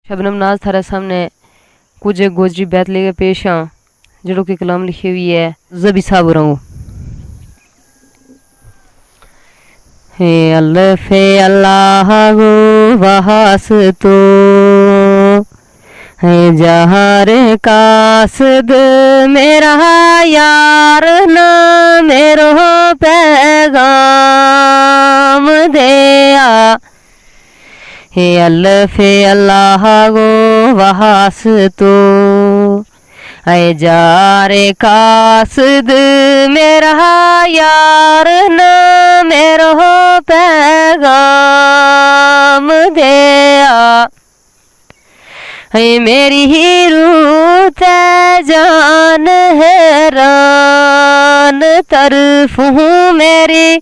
शबनम नाज थारे सामने कुछ एक गोजरी बैत लेके पेश हाँ जड़ों की कलाम लिखी हुई है जबी साहब रहूं। हे अल्फे अल्लाह गो बहास तो है जहार कासद मेरा यार ना मेरो पैगाम दिया। हे अल्फे अल्लाह गो बहास तो है जारे कासद मेरा यार ना मेरो पैगाम दिया। है मेरी ही रूह जान हैरान तरफ हूँ मेरी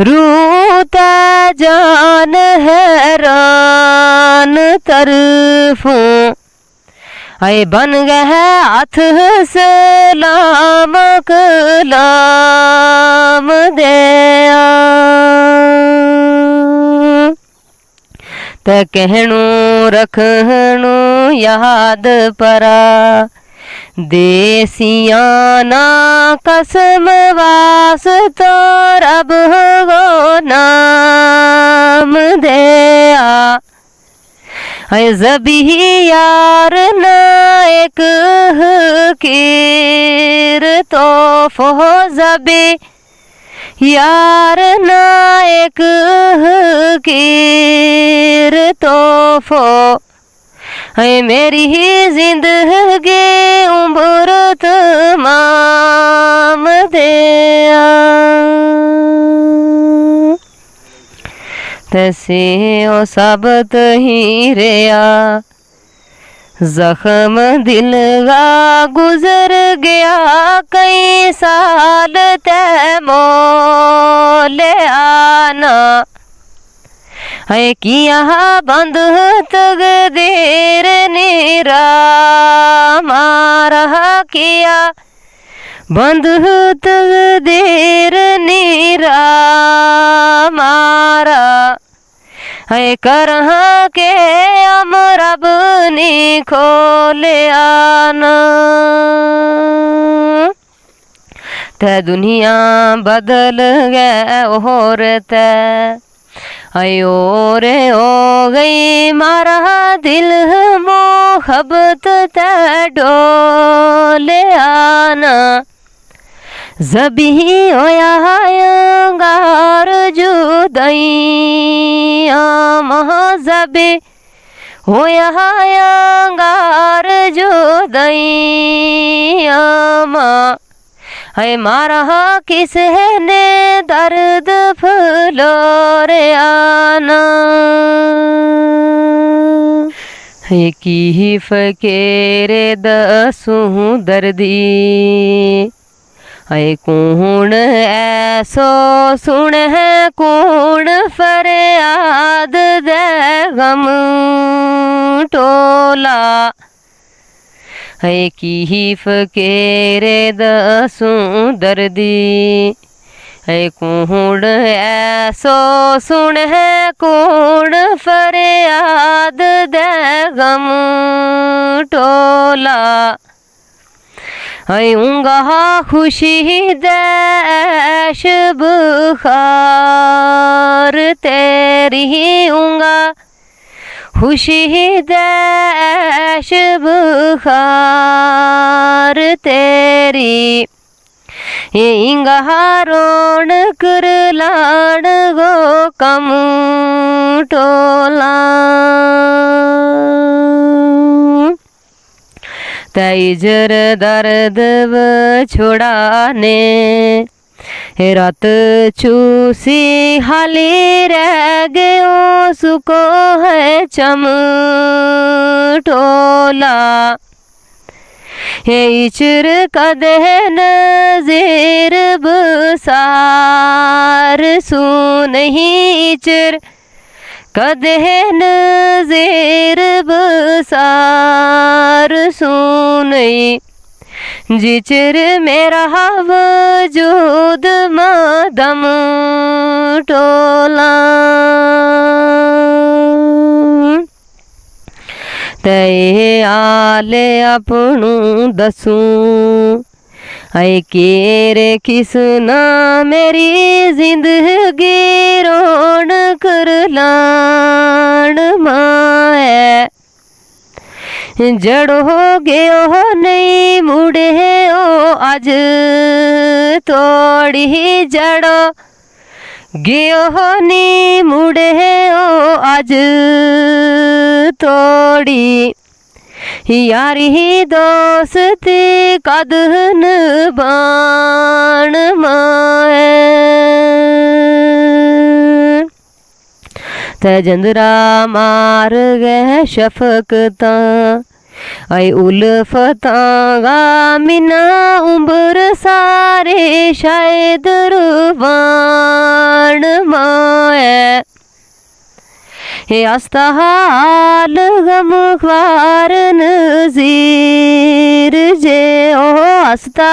रूह जान हैरान तरफ हूँ। है बन गए हाथ सलाम कलाम दिया। ते कहणु रखणु याद परा देसियाना कसम वास तो रब गो नाम दिया। है जबी यार ना एक हकीर तो फो जबी यार ना एक हकीर तो फो। है मेरी ही जिंदगी उम्र तमाम दिया। तैसे ओ सबत ही रेया जख्म दिल का गुजर गया कई साल तै मोले आना। है किया बंद तकदीर निरा मारा किया बंद तकदीर निरा मारा। है करहा के हम रब नी खोले आना। ते दुनिया बदल गए और ते आयो रे हो गई मारा दिल मोहब्बत ते डोले आना। जबी होया अंगार जुदाइया महाजबी होया अंगार जुदाइया माँ। है मारा किस ने दर्द फलोरे आना। है की फकेरे दसूं दर्दी है कौन ऐसो सुन है कौन फरियाद दे गम टोला। है की फकेरे दसूं दर्दी है कौन ऐसो सुन है कौन फरियाद दे गम टोला। है उंगा खुशी दैश बुखार तेरी उंगा खुशी दैश बुखार तेरी। ये इंगा रोण कर लाड़ गो कम टोला। तैजर दर्द छोड़ाने रात चूसी हाली रह गयो सुको है चम टोला। हे इचर कदे नज़ीर बसार सु नहीं इचर कदे नज़ीर बसार सुनई जिचर मेरा वजूद मदम टोला। ते आले अपनू दसूं आए केरे किसना मेरी जिंदगी रोन कर लान माए जड़ो गयो नहीं मुड़े ओ आज तोड़ी जड़ो गयो नी मुड़े ओ आज तोड़ी यारी दोस्ती कदन बाण माए ते जंदरा मार गए शफकता आई उल्फता गामिना उम्र सारे शायद रुबान माए हे आस्ता हाल गम ख्वार नजीर जे ओ आस्ता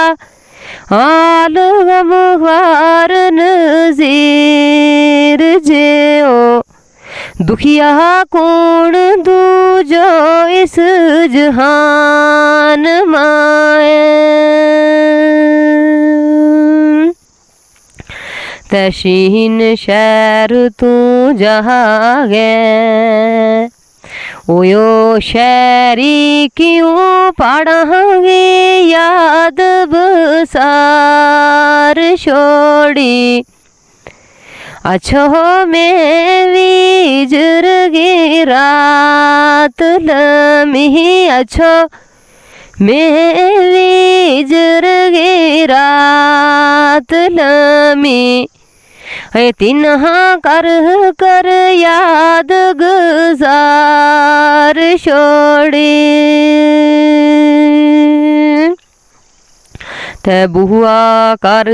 हाल गम ख्वार नजीर जे ओ दुखिया कौन दूजो इस जहान माए तशीन शहर तू जहाँ गए ओयो शहरी क्यों पढ़ांगे याद बसार छोड़ी अच्छो में विजर गे रात लम्ही अच्छो में विजर गे रात लम्ही है तिन्हा कर कर याद गुजार छोड़ी ते बुआ कर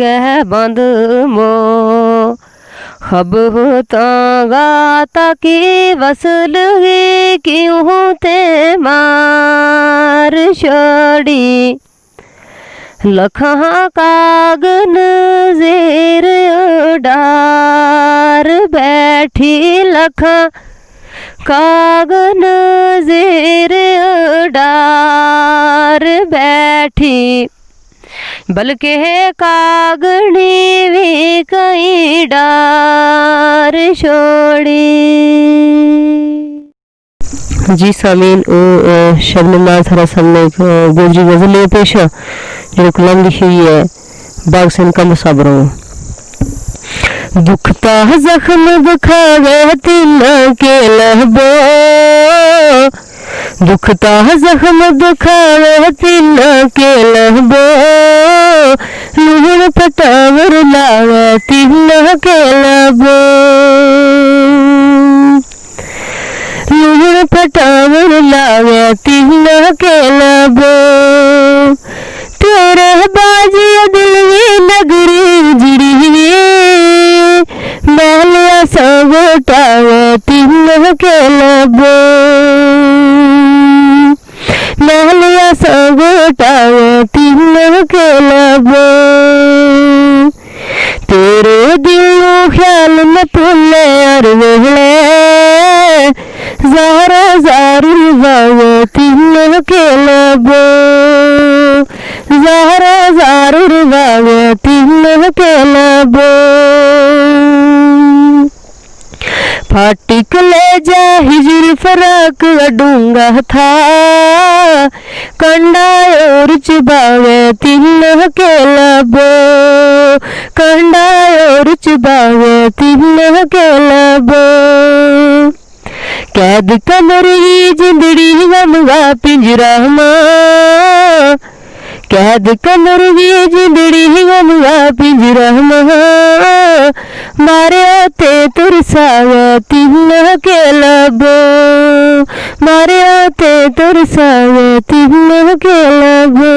गए बंद मो खब गाता की वसल क्यों ते मार छोड़ी लखा कागन जेर डार बैठी लखा कागन जेर डार बैठी बल्कि कागनी भी कई डार छोड़ी। जी सामीन ओ शबनमाज हरा सामने गोजरी गजल ले पेश जो कलम लिखी हुई है बाग से इनका मुसाबरों दुखता जख्म दुखावे तिल के लहबो दुखता जख्म दुखावे तिल के लहबो लूण पटावर लावे तिल के लहबो लूण पटावर लावे तिल के लहबो तेरे बाजी दिल में नगरी जिड़ी महलिया सब टावे तिल के लबो महलिया सब टावे तिल के लबो तेरे दिल ख्याल में पुले और वेले ज़ारा ज़ारू बावे तिल के लबो ज़ारा ज़ारू बावे तिल के लबो फाटिक ले जा हिजर फराक डूंगा था कंडा और चुबावे तिल के लबो कंडा और चुबावे तिल के लबो कैद कमरी जिंदड़ी गमगा पिंजरा मां कैद कमरी जिंदड़ी गमगा पिंजरा मां मारे ते तुरसावे तिल के लबो मारे ते तुरसावे तिल के लबो